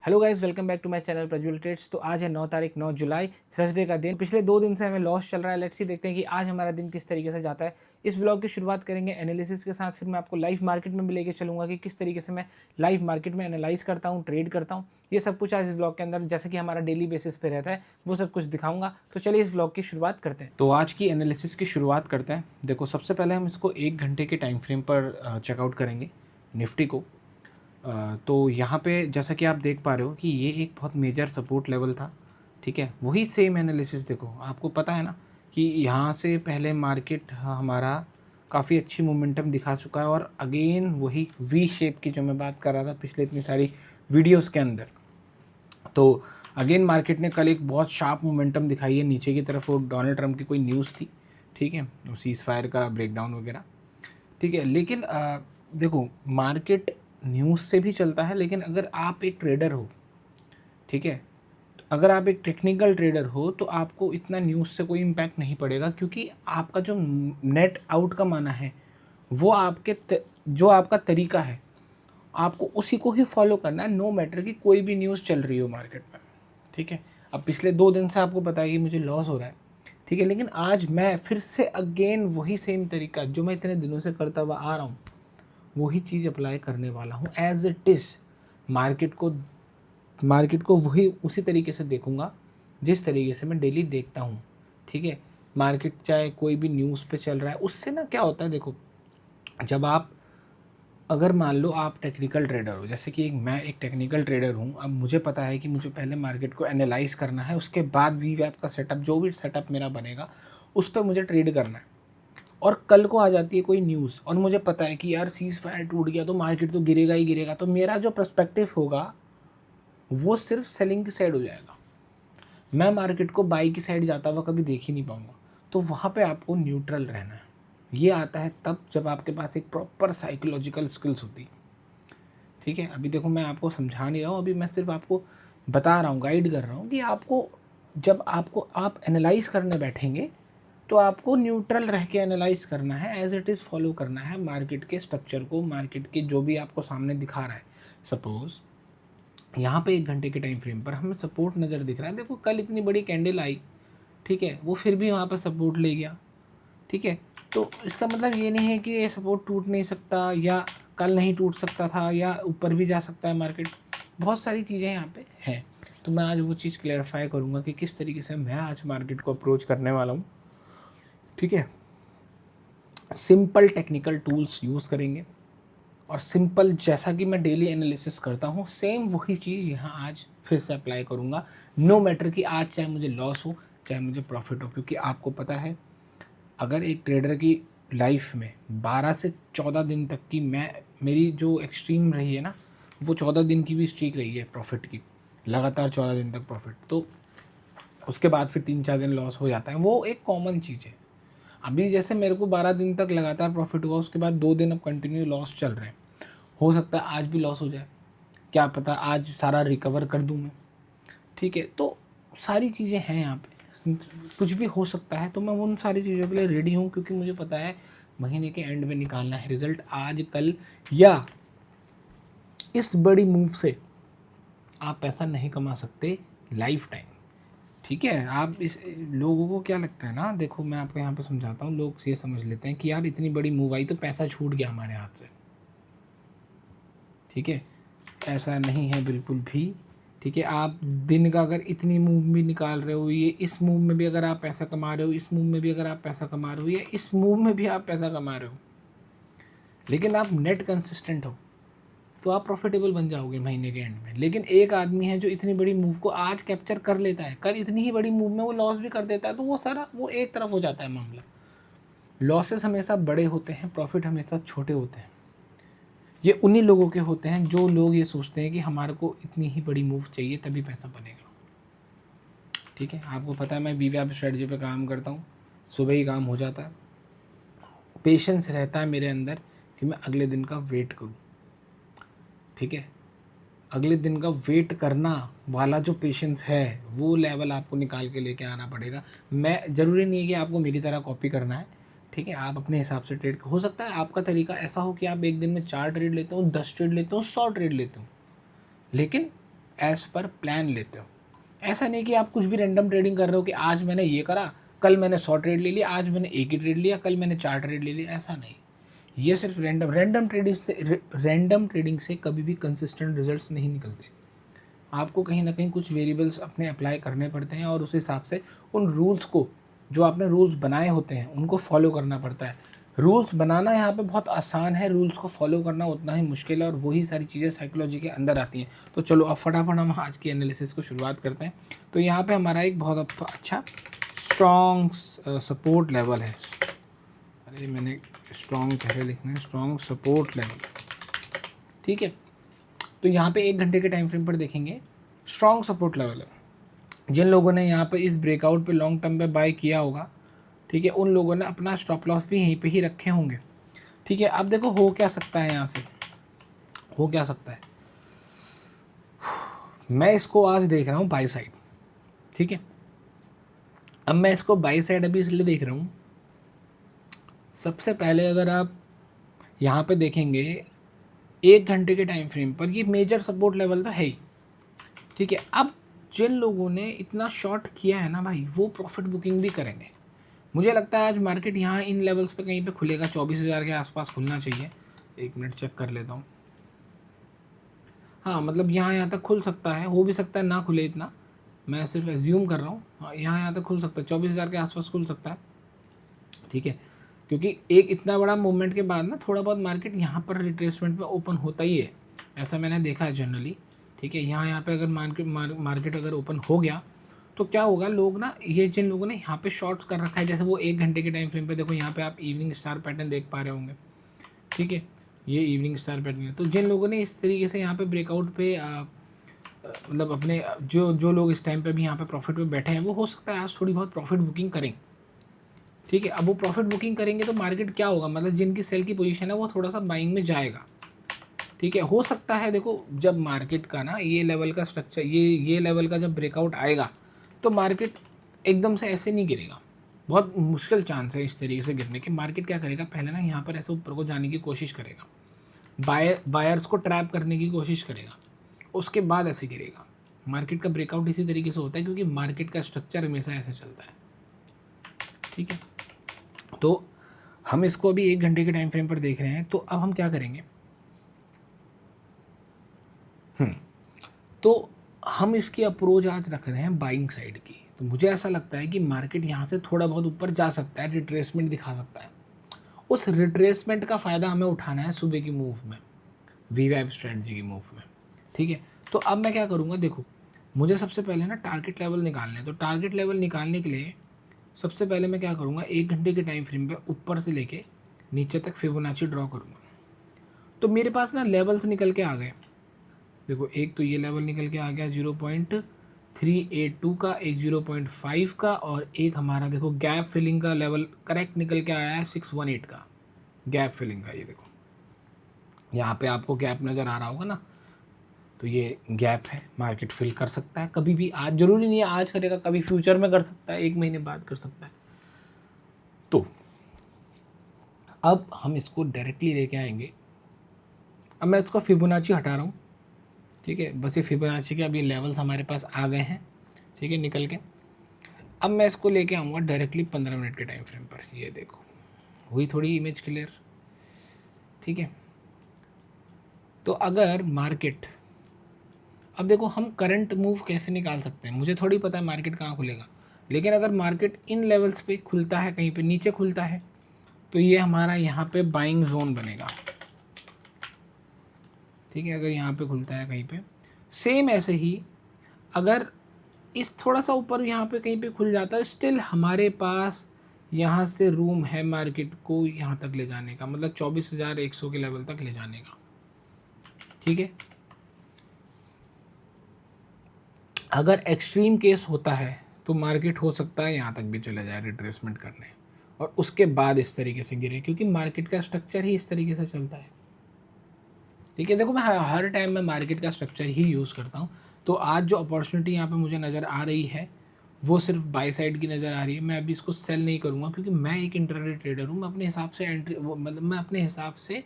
Hello guys, welcome back to my channel Prajwal trades. तो आज है 9 तारीख 9 जुलाई, थर्सडे का दिन। पिछले 2 दिन से हमें लॉस चल रहा है। लेट्स सी देखते हैं कि आज हमारा दिन किस तरीके से जाता है। इस व्लॉग की शुरुआत करेंगे एनालिसिस के साथ, फिर मैं आपको लाइव मार्केट में भी लेके चलूंगा कि किस तरीके से मैं लाइव मार्केट में एनालाइज करता हूँ, ट्रेड करता हूँ। ये सब कुछ आज इस व्लॉग के अंदर, जैसे कि हमारा डेली बेसिस पे रहता है, वो सब कुछ दिखाऊंगा। तो चलिए इस व्लॉग की शुरुआत करते हैं। तो आज की एनालिसिस की शुरुआत करते हैं। देखो, सबसे पहले हम इसको 1 घंटे के टाइम फ्रेम पर चेकआउट करेंगे निफ्टी को। तो यहाँ पे जैसा कि आप देख पा रहे हो कि ये एक बहुत मेजर सपोर्ट लेवल था। ठीक है, वही सेम एनालिसिस देखो, आपको पता है ना कि यहाँ से पहले मार्केट हमारा काफ़ी अच्छी मोमेंटम दिखा चुका है, और अगेन वही वी शेप की जो मैं बात कर रहा था पिछले इतनी सारी वीडियोस के अंदर। तो अगेन मार्केट ने कल एक बहुत शार्प मोमेंटम दिखाई है नीचे की तरफ। वो डोनाल्ड ट्रंप की कोई न्यूज़ थी, ठीक है, सीज़ फायर का ब्रेकडाउन वगैरह। ठीक है, लेकिन देखो, मार्केट न्यूज़ से भी चलता है, लेकिन अगर आप एक ट्रेडर हो, ठीक है, तो अगर आप एक टेक्निकल ट्रेडर हो तो आपको इतना न्यूज़ से कोई इम्पैक्ट नहीं पड़ेगा, क्योंकि आपका जो नेट आउट का माना है वो जो आपका तरीका है, आपको उसी को ही फॉलो करना है, नो मैटर कि कोई भी न्यूज़ चल रही हो मार्केट में। ठीक है, अब पिछले 2 दिन से आपको पता है कि मुझे लॉस हो रहा है, ठीक है, लेकिन आज मैं फिर से अगेन वही सेम तरीका जो मैं इतने दिनों से करता हुआ आ रहा हूँ, वही चीज़ अप्लाई करने वाला हूँ एज इट इज़। मार्केट को मार्केट को वही उसी तरीके से देखूँगा जिस तरीके से मैं डेली देखता हूँ। ठीक है, मार्केट चाहे कोई भी न्यूज़ पे चल रहा है, उससे ना क्या होता है, देखो, जब आप, अगर मान लो आप टेक्निकल ट्रेडर हो, जैसे कि मैं एक टेक्निकल ट्रेडर हूँ, अब मुझे पता है कि मुझे पहले मार्केट को एनालाइज करना है, उसके बाद वी वैप का सेटअप, जो भी सेटअप मेरा बनेगा उस पर मुझे ट्रेड करना है। और कल को आ जाती है कोई न्यूज़ और मुझे पता है कि यार सीज़ फायर टूट गया तो मार्केट तो गिरेगा ही गिरेगा, तो मेरा जो पर्सपेक्टिव होगा वो सिर्फ सेलिंग की साइड हो जाएगा। मैं मार्केट को बाई की साइड जाता हुआ कभी देख ही नहीं पाऊंगा। तो वहाँ पे आपको न्यूट्रल रहना है। ये आता है तब जब आपके पास एक प्रॉपर साइकोलॉजिकल स्किल्स होती है। ठीक है, अभी देखो, मैं आपको समझा नहीं रहा हूँ, अभी मैं सिर्फ आपको बता रहा हूँ, गाइड कर रहा हूँ कि आपको, जब आप एनालाइज करने बैठेंगे तो आपको न्यूट्रल रह के एनालाइज करना है, एज इट इज़ फॉलो करना है मार्केट के स्ट्रक्चर को, मार्केट के जो भी आपको सामने दिखा रहा है। सपोज़ यहाँ पे 1 घंटे के टाइम फ्रेम पर हमें सपोर्ट नज़र दिख रहा है। देखो, कल इतनी बड़ी कैंडल आई, ठीक है, वो फिर भी वहाँ पर सपोर्ट ले गया। ठीक है, तो इसका मतलब ये नहीं है कि ये सपोर्ट टूट नहीं सकता, या कल नहीं टूट सकता था, या ऊपर भी जा सकता है मार्केट। बहुत सारी चीज़ें यहाँ पे हैं। तो मैं आज वो चीज़ क्लेरिफाई करूँगा कि किस तरीके से मैं आज मार्केट को अप्रोच करने वाला हूँ। ठीक है, सिंपल टेक्निकल टूल्स यूज़ करेंगे, और सिंपल, जैसा कि मैं डेली एनालिसिस करता हूँ, सेम वही चीज़ यहाँ आज फिर से अप्लाई करूँगा। नो मैटर कि आज चाहे मुझे लॉस हो चाहे मुझे प्रॉफिट हो, क्योंकि आपको पता है, अगर एक ट्रेडर की लाइफ में 12 से 14 दिन तक की मेरी जो एक्सट्रीम रही है ना, वो 14 दिन की भी स्ट्रीक रही है प्रॉफिट की, लगातार 14 दिन तक प्रॉफिट। तो उसके बाद फिर 3-4 दिन लॉस हो जाता है, वो एक कॉमन चीज़ है। अभी जैसे मेरे को 12 दिन तक लगातार प्रॉफिट हुआ, उसके बाद 2 दिन अब कंटिन्यू लॉस चल रहे हैं। हो सकता है आज भी लॉस हो जाए, क्या पता आज सारा रिकवर कर दूं मैं। ठीक है, तो सारी चीज़ें हैं यहाँ पे, कुछ भी हो सकता है। तो मैं उन सारी चीज़ों के लिए रेडी हूँ, क्योंकि मुझे पता है महीने के एंड में निकालना है रिजल्ट, आज कल, या इस बड़ी मूव से आप पैसा नहीं कमा सकते लाइफ टाइम। ठीक है, आप इस, लोगों को क्या लगता है ना, देखो मैं आपको यहाँ पे समझाता हूँ, लोग ये समझ लेते हैं कि यार इतनी बड़ी मूव आई तो पैसा छूट गया हमारे हाथ से। ठीक है, ऐसा नहीं है बिल्कुल भी। ठीक है, आप दिन का अगर इतनी मूव भी निकाल रहे हो, ये इस मूव में भी अगर आप पैसा कमा रहे हो, इस मूव में भी अगर आप पैसा कमा रहे हो, या इस मूव में भी आप पैसा कमा रहे हो, लेकिन आप नेट कंसिस्टेंट हो, तो आप प्रॉफिटेबल बन जाओगे महीने के एंड में। लेकिन एक आदमी है जो इतनी बड़ी मूव को आज कैप्चर कर लेता है, कल इतनी ही बड़ी मूव में वो लॉस भी कर देता है, तो वो सारा वो एक तरफ हो जाता है मामला। लॉसेस हमेशा बड़े होते हैं, प्रॉफिट हमेशा छोटे होते हैं। ये उन्हीं लोगों के होते हैं जो लोग ये सोचते हैं कि हमारे को इतनी ही बड़ी मूव चाहिए तभी पैसा बनेगा। ठीक है, आपको पता है मैं वीवैप स्ट्रेटजी पे काम करता हूँ, सुबह ही काम हो जाता है। पेशेंस रहता है मेरे अंदर कि मैं अगले दिन का वेट करूँ। ठीक है, अगले दिन का वेट करना वाला जो पेशेंस है, वो लेवल आपको निकाल के लेके आना पड़ेगा। मैं, ज़रूरी नहीं है कि आपको मेरी तरह कॉपी करना है। ठीक है, आप अपने हिसाब से ट्रेड, हो सकता है आपका तरीका ऐसा हो कि आप एक दिन में 4 ट्रेड लेते हो, 10 ट्रेड लेते हो, 100 ट्रेड लेते हो, लेकिन एज पर प्लान लेते हो। ऐसा नहीं कि आप कुछ भी रैंडम ट्रेडिंग कर रहे हो कि आज मैंने ये करा, कल मैंने 100 ट्रेड ले लिया, आज मैंने एक ही ट्रेड लिया, कल मैंने 4 ट्रेड ले लिया, ऐसा नहीं। ये सिर्फ रैंडम ट्रेडिंग से कभी भी कंसिस्टेंट रिजल्ट्स नहीं निकलते। आपको कहीं ना कहीं कुछ वेरिएबल्स अपने अप्लाई करने पड़ते हैं और उस हिसाब से उन रूल्स को, जो आपने रूल्स बनाए होते हैं, उनको फॉलो करना पड़ता है। रूल्स बनाना यहाँ पे बहुत आसान है, रूल्स को फॉलो करना उतना ही मुश्किल है, और वही सारी चीज़ें साइकोलॉजी के अंदर आती हैं। तो चलो अब फटाफट हम आज की एनालिसिस को शुरुआत करते हैं। तो यहाँ पे हमारा एक बहुत अच्छा स्ट्रॉन्ग सपोर्ट लेवल है। अरे मैंने स्ट्रॉन्ग पहले लिखना है, स्ट्रॉन्ग सपोर्ट लेवल, ठीक है। तो यहाँ पे 1 घंटे के टाइम फ्रेम पर देखेंगे स्ट्रॉन्ग सपोर्ट लेवल है। जिन लोगों ने यहाँ पे इस ब्रेकआउट पे लॉन्ग टर्म पे बाय किया होगा, ठीक है, उन लोगों ने अपना स्टॉप लॉस भी यहीं पे ही रखे होंगे, ठीक है। अब देखो हो क्या सकता है, यहाँ से हो क्या सकता है। मैं इसको आज देख रहा हूँ बाई साइड, ठीक है। अब मैं इसको बाई साइड अभी इसलिए देख रहा हूँ, सबसे पहले अगर आप यहाँ पे देखेंगे 1 घंटे के टाइम फ्रेम पर, ये मेजर सपोर्ट लेवल तो है ही, ठीक है। अब जिन लोगों ने इतना शॉर्ट किया है ना भाई, वो प्रॉफिट बुकिंग भी करेंगे। मुझे लगता है आज मार्केट यहाँ इन लेवल्स पे कहीं पे खुलेगा, 24,000 के आसपास खुलना चाहिए। 1 मिनट चेक कर लेता हूँ। हाँ मतलब यहाँ तक खुल सकता है, हो भी सकता है ना खुले इतना, मैं सिर्फ एज्यूम कर रहा हूँ। हाँ यहाँ तक खुल सकता है, 24,000 के आसपास खुल सकता है, ठीक है। क्योंकि एक इतना बड़ा मूवमेंट के बाद ना थोड़ा बहुत मार्केट यहाँ पर रिट्रेसमेंट पे ओपन होता ही है, ऐसा मैंने देखा है जनरली, ठीक है। यहाँ पे अगर मार्केट अगर ओपन हो गया तो क्या होगा, लोग ना, ये जिन लोगों ने यहाँ पे शॉर्ट्स कर रखा है, जैसे वो 1 घंटे के टाइम फ्रेम पे देखो, यहाँ पे आप इवनिंग स्टार पैटर्न देख पा रहे होंगे, ठीक है। ये इवनिंग स्टार पैटर्न है। तो जिन लोगों ने इस तरीके से यहाँ पे ब्रेकआउट पे मतलब अपने जो लोग इस टाइम पे भी यहाँ पे प्रॉफिट पे बैठे हैं, वो हो सकता है आज थोड़ी बहुत प्रॉफिट बुकिंग करें, ठीक है। अब वो प्रॉफिट बुकिंग करेंगे तो मार्केट क्या होगा, मतलब जिनकी सेल की पोजीशन है वो थोड़ा सा बाइंग में जाएगा, ठीक है। हो सकता है देखो, जब मार्केट का ना ये लेवल का स्ट्रक्चर, ये लेवल का जब ब्रेकआउट आएगा तो मार्केट एकदम से ऐसे नहीं गिरेगा, बहुत मुश्किल चांस है इस तरीके से गिरने के। मार्केट क्या करेगा, पहले ना यहाँ पर ऐसे ऊपर को जाने की कोशिश करेगा, बायर्स को ट्रैप करने की कोशिश करेगा, उसके बाद ऐसे गिरेगा। मार्केट का ब्रेकआउट इसी तरीके से होता है, क्योंकि मार्केट का स्ट्रक्चर हमेशा ऐसे चलता है, ठीक है। तो हम इसको अभी 1 घंटे के टाइम फ्रेम पर देख रहे हैं। तो अब हम क्या करेंगे, तो हम इसकी अप्रोच आज रख रहे हैं बाइंग साइड की। तो मुझे ऐसा लगता है कि मार्केट यहाँ से थोड़ा बहुत ऊपर जा सकता है, रिट्रेसमेंट दिखा सकता है। उस रिट्रेसमेंट का फ़ायदा हमें उठाना है सुबह की मूव में, वीवैप स्ट्रेटजी की मूव में, ठीक है। तो अब मैं क्या करूँगा, देखो मुझे सबसे पहले ना टारगेट लेवल निकालना है। तो टारगेट लेवल निकालने के लिए सबसे पहले मैं क्या करूँगा, 1 घंटे के टाइम फ्रेम पे ऊपर से लेके नीचे तक फिबोनाची ड्रॉ करूँगा। तो मेरे पास ना लेवल्स निकल के आ गए, देखो एक तो ये लेवल निकल के आ गया 0.382 का, एक 0.5 का, और एक हमारा देखो गैप फिलिंग का लेवल करेक्ट निकल के आया है 618 का गैप फिलिंग का। ये देखो यहाँ पे आपको गैप नज़र आ रहा होगा ना, तो ये गैप है, मार्केट फिल कर सकता है कभी भी, आज ज़रूरी नहीं है आज करेगा, कभी फ्यूचर में कर सकता है, 1 महीने बाद कर सकता है। तो अब हम इसको डायरेक्टली लेके आएंगे। अब मैं इसको फिबोनाची हटा रहा हूँ, ठीक है। बस ये फिबोनाची के अब ये लेवल्स हमारे पास आ गए हैं, ठीक है, निकल के। अब मैं इसको लेके आऊँगा डायरेक्टली 15 मिनट के टाइम फ्रेम पर। ये देखो हुई थोड़ी इमेज क्लियर, ठीक है। तो अगर मार्केट, अब देखो हम करंट मूव कैसे निकाल सकते हैं, मुझे थोड़ी पता है मार्केट कहाँ खुलेगा, लेकिन अगर मार्केट इन लेवल्स पे खुलता है, कहीं पे नीचे खुलता है, तो ये हमारा यहाँ पे बाइंग जोन बनेगा, ठीक है। अगर यहाँ पे खुलता है कहीं पे, सेम ऐसे ही अगर इस थोड़ा सा ऊपर यहाँ पे कहीं पे खुल जाता है, स्टिल हमारे पास यहाँ से रूम है मार्केट को यहाँ तक ले जाने का, मतलब 24,100 के लेवल तक ले जाने का, ठीक है। अगर एक्सट्रीम केस होता है तो मार्केट हो सकता है यहाँ तक भी चले जाए रिट्रेसमेंट करने, और उसके बाद इस तरीके से गिरे, क्योंकि मार्केट का स्ट्रक्चर ही इस तरीके से चलता है, ठीक है। देखो मैं हर टाइम में मार्केट का स्ट्रक्चर ही यूज़ करता हूँ। तो आज जो अपॉर्चुनिटी यहाँ पे मुझे नज़र आ रही है वो सिर्फ बाई साइड की नज़र आ रही है। मैं अभी इसको सेल नहीं करूँगा, क्योंकि मैं एक इंट्राडे ट्रेडर हूँ, मैं अपने हिसाब से एंट्री, वो मतलब मैं अपने हिसाब से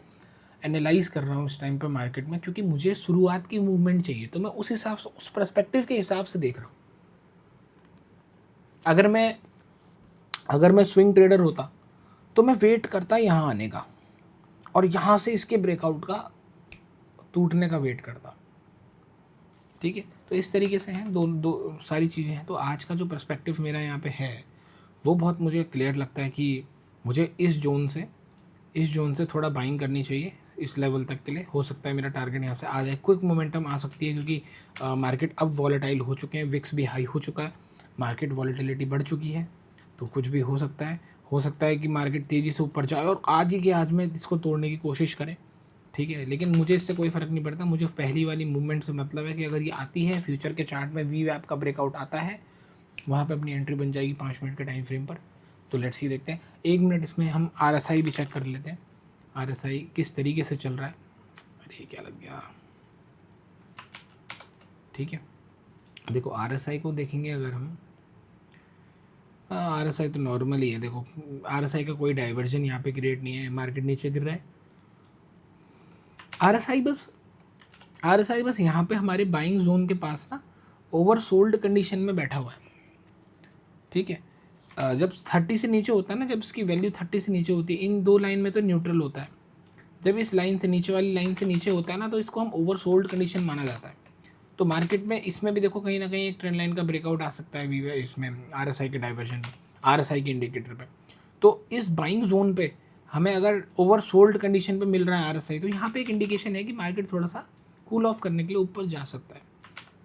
एनालाइज कर रहा हूँ इस टाइम पर मार्केट में, क्योंकि मुझे शुरुआत की मूवमेंट चाहिए। तो मैं उस हिसाब से, उस पर्सपेक्टिव के हिसाब से देख रहा हूँ। अगर मैं स्विंग ट्रेडर होता तो मैं वेट करता यहाँ आने का और यहाँ से इसके ब्रेकआउट का टूटने का वेट करता। ठीक है, तो इस तरीके से हैं दो दो सारी चीज़ें हैं। तो आज का जो पर्सपेक्टिव मेरा यहाँ पे है वो बहुत मुझे क्लियर लगता है कि मुझे इस जोन से थोड़ा बाइंग करनी चाहिए इस लेवल तक के लिए। हो सकता है मेरा टारगेट यहाँ से आ जाए, क्विक मोमेंटम आ सकती है, क्योंकि मार्केट अब वॉलेटाइल हो चुके हैं, विक्स भी हाई हो चुका है, मार्केट वॉलेटिलिटी बढ़ चुकी है, तो कुछ भी हो सकता है। हो सकता है कि मार्केट तेज़ी से ऊपर जाए और आज ही के आज में इसको तोड़ने की कोशिश करें। ठीक है, लेकिन मुझे इससे कोई फ़र्क नहीं पड़ता। मुझे पहली वाली मूवमेंट से मतलब है कि अगर ये आती है, फ्यूचर के चार्ट में वी वैप का ब्रेकआउट आता है, वहाँ पे अपनी एंट्री बन जाएगी 5 मिनट के टाइम फ्रेम पर। तो लेट्स सी देखते हैं। 1 मिनट इसमें हम RSI भी चेक कर लेते हैं, RSI किस तरीके से चल रहा है। अरे क्या लग गया। ठीक है, देखो RSI को देखेंगे अगर हम, RSI तो नॉर्मल ही है। देखो RSI का कोई डाइवर्जन यहाँ पे क्रिएट नहीं है, मार्केट नीचे गिर रहा है। RSI बस यहाँ पे हमारे बाइंग जोन के पास ना ओवरसोल्ड कंडीशन में बैठा हुआ है। ठीक है, जब 30 से नीचे होता है ना, जब इसकी वैल्यू 30 से नीचे होती है, इन दो लाइन में तो न्यूट्रल होता है। जब इस लाइन से नीचे वाली लाइन से नीचे होता है ना, तो इसको हम ओवरसोल्ड कंडीशन माना जाता है। तो मार्केट में इसमें भी देखो कहीं ना कहीं एक ट्रेंड लाइन का ब्रेकआउट आ सकता है वी इसमें RSI के डाइवर्जन में, RSI के इंडिकेटर पे। तो इस बाइंग जोन पे हमें अगर ओवरसोल्ड कंडीशन पे मिल रहा है RSI, तो यहाँ पे एक इंडिकेशन है कि मार्केट थोड़ा सा कूल ऑफ करने के लिए ऊपर जा सकता है।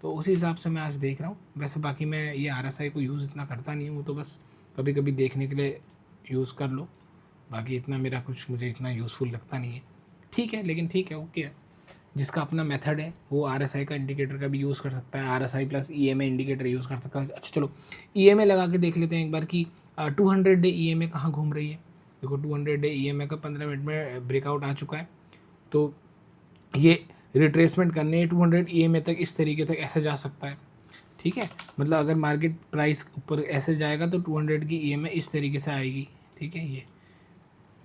तो उसी हिसाब से मैं आज देख रहा हूँ। वैसे बाकी मैं ये RSI को यूज़ इतना करता नहीं हूँ, वो तो बस कभी कभी देखने के लिए यूज़ कर लो। बाकी इतना मेरा कुछ मुझे इतना यूज़फुल लगता नहीं है। ठीक है, लेकिन ठीक है, ओके है। जिसका अपना मेथड है वो RSI का इंडिकेटर का भी यूज़ कर सकता है, RSI plus EMA indicator use कर सकता है। अच्छा चलो EMA लगा के देख लेते हैं एक बार कि 200 डे EMA कहाँ घूम रही है। देखो 200 डे EMA का 15 मिनट में ब्रेकआउट आ चुका है। तो ये रिट्रेसमेंट करने 200 EMA तक इस तरीके तक ऐसे जा सकता है। ठीक है, मतलब अगर मार्केट प्राइस ऊपर ऐसे जाएगा तो 200 की EMA इस तरीके से आएगी। ठीक है, ये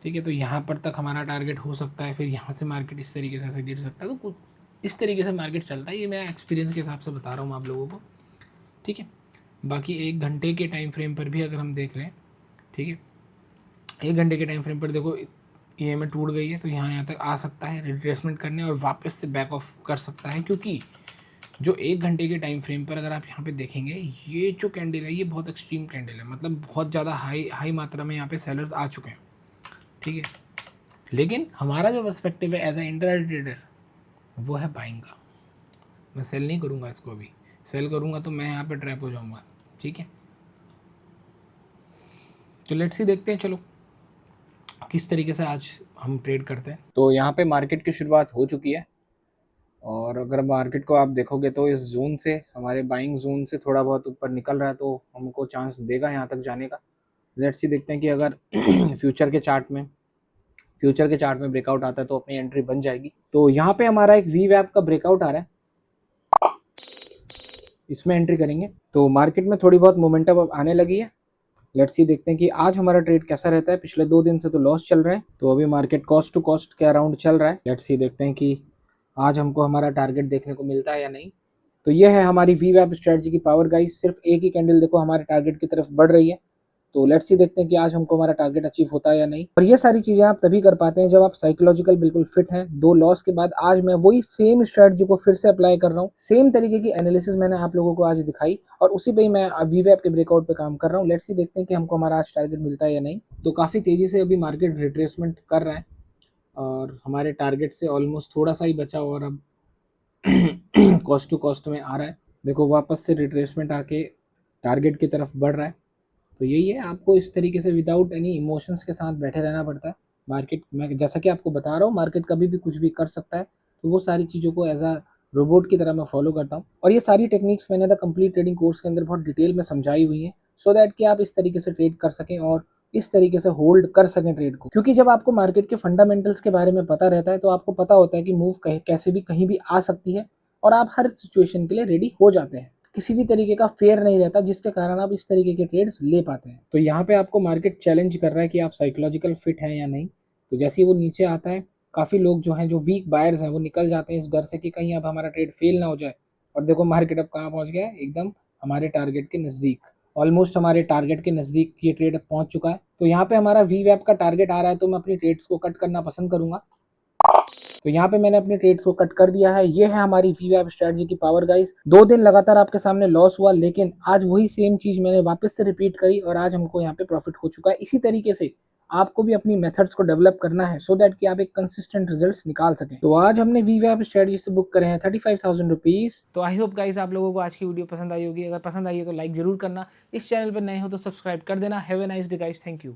ठीक है, तो यहाँ पर तक हमारा टारगेट हो सकता है। फिर यहाँ से मार्केट इस तरीके से ऐसे गिर सकता है। तो कुछ इस तरीके से मार्केट चलता है, ये मैं एक्सपीरियंस के हिसाब से बता रहा हूँ आप लोगों को। ठीक है, बाकी 1 घंटे के टाइम फ्रेम पर भी अगर हम देख लें, ठीक है, 1 घंटे के टाइम फ्रेम पर देखो EMA टूट गई है, तो यहाँ तक आ सकता है रिट्रेसमेंट करने और वापस से बैक ऑफ कर सकता है। क्योंकि जो 1 घंटे के टाइम फ्रेम पर अगर आप यहाँ पे देखेंगे, ये जो कैंडल है ये बहुत एक्सट्रीम कैंडल है, मतलब बहुत ज़्यादा हाई मात्रा में यहाँ पे सेलर्स आ चुके हैं। ठीक है, लेकिन हमारा जो पर्सपेक्टिव है एज ए इंट्राडे ट्रेडर वो है बाइंग का। मैं सेल नहीं करूँगा इसको, अभी सेल करूँगा तो मैं यहाँ पे ट्रैप हो जाऊँगा। ठीक है, तो लेट्स ही देखते हैं चलो किस तरीके से आज हम ट्रेड करते हैं। तो यहाँ पे मार्केट की शुरुआत हो चुकी है और अगर मार्केट को आप देखोगे तो इस जोन से, हमारे बाइंग जोन से थोड़ा बहुत ऊपर निकल रहा है, तो हमको चांस देगा यहाँ तक जाने का। लेट्स ही देखते हैं कि अगर फ्यूचर के चार्ट में ब्रेकआउट आता है तो अपनी एंट्री बन जाएगी। तो यहाँ पे हमारा एक वी वैप का ब्रेकआउट आ रहा है, इसमें एंट्री करेंगे। तो मार्केट में थोड़ी बहुत मोमेंटम अब आने लगी है। लेट्स सी देखते हैं कि आज हमारा ट्रेड कैसा रहता है। पिछले 2 दिन से तो लॉस चल रहा है, तो अभी मार्केट कॉस्ट टू कॉस्ट के अराउंड चल रहा है। लेट्स सी देखते हैं कि आज हमको हमारा टारगेट देखने को मिलता है या नहीं। तो ये है हमारी वी वैप स्ट्रेटजी की पावर गाइस। सिर्फ एक ही कैंडल देखो हमारे टारगेट की तरफ बढ़ रही है। तो लेट्स सी देखते हैं कि आज हमको हमारा टारगेट अचीव होता है या नहीं। और ये सारी चीज़ें आप तभी कर पाते हैं जब आप साइकोलॉजिकल बिल्कुल फिट हैं। 2 लॉस के बाद आज मैं वही सेम स्ट्रेटजी को फिर से अप्लाई कर रहा हूँ। सेम तरीके की एनालिसिस मैंने आप लोगों को आज दिखाई और उसी पे ही मैं वीवैप के ब्रेकआउट पे काम कर रहा हूँ। लेट्स सी देखते हैं कि हमको हमारा आज टारगेट मिलता है या नहीं। तो काफ़ी तेज़ी से अभी मार्केट रिट्रेसमेंट कर रहा है और हमारे टारगेट से ऑलमोस्ट थोड़ा सा ही बचा और अब कॉस्ट टू कॉस्ट में आ रहा है। देखो वापस से रिट्रेसमेंट आके टारगेट की तरफ बढ़ रहा है। तो यही है, आपको इस तरीके से विदाउट एनी इमोशंस के साथ बैठे रहना पड़ता है। मार्केट में जैसा कि आपको बता रहा हूँ, मार्केट कभी भी कुछ भी कर सकता है। तो वो सारी चीज़ों को एज अ रोबोट की तरह मैं फॉलो करता हूँ और ये सारी टेक्निक्स मैंने द कंप्लीट ट्रेडिंग कोर्स के अंदर बहुत डिटेल में समझाई हुई हैं, सो दैट कि आप इस तरीके से ट्रेड कर सकें और इस तरीके से होल्ड कर सकें ट्रेड को। क्योंकि जब आपको मार्केट के फंडामेंटल्स के बारे में पता रहता है तो आपको पता होता है कि मूव कैसे भी कहीं भी आ सकती है और आप हर सिचुएशन के लिए रेडी हो जाते हैं। किसी भी तरीके का फेयर नहीं रहता जिसके कारण आप इस तरीके के ट्रेड्स ले पाते हैं। तो यहाँ पे आपको मार्केट चैलेंज कर रहा है कि आप साइकोलॉजिकल फिट हैं या नहीं। तो जैसे ही वो नीचे आता है, काफ़ी लोग जो हैं, जो वीक बायर्स हैं, वो निकल जाते हैं इस डर से कि कहीं अब हमारा ट्रेड फेल ना हो जाए। और देखो मार्केट अब कहाँ पहुँच गया है, एकदम हमारे टारगेट के नज़दीक। ऑलमोस्ट हमारे टारगेट के नज़दीक ये ट्रेड अब पहुँच चुका है। तो यहाँ पे हमारा वीवैप का टारगेट आ रहा है, तो मैं अपनी ट्रेड्स को कट करना पसंद करूँगा। तो यहाँ पे मैंने अपने ट्रेड्स को कट कर दिया है। ये है हमारी वीवैप स्ट्रेटजी की पावर गाइस। 2 दिन लगातार आपके सामने लॉस हुआ, लेकिन आज वही सेम चीज़ मैंने वापस से रिपीट करी और आज हमको यहाँ पे प्रॉफिट हो चुका है। इसी तरीके से आपको भी अपनी मेथड्स को डेवलप करना है, सो दैट कि आप एक कंसिस्टेंट रिजल्ट्स निकाल सकें। तो आज हमने वीवैप स्ट्रेटजी से बुक करे हैं 35,000 रुपीज़। तो आई होप गाइस आप लोगों को आज की वीडियो पसंद आई होगी। अगर पसंद आई है तो लाइक जरूर करना। इस चैनल पर नए हो तो सब्सक्राइब कर देना। Have a nice day guys, thank you.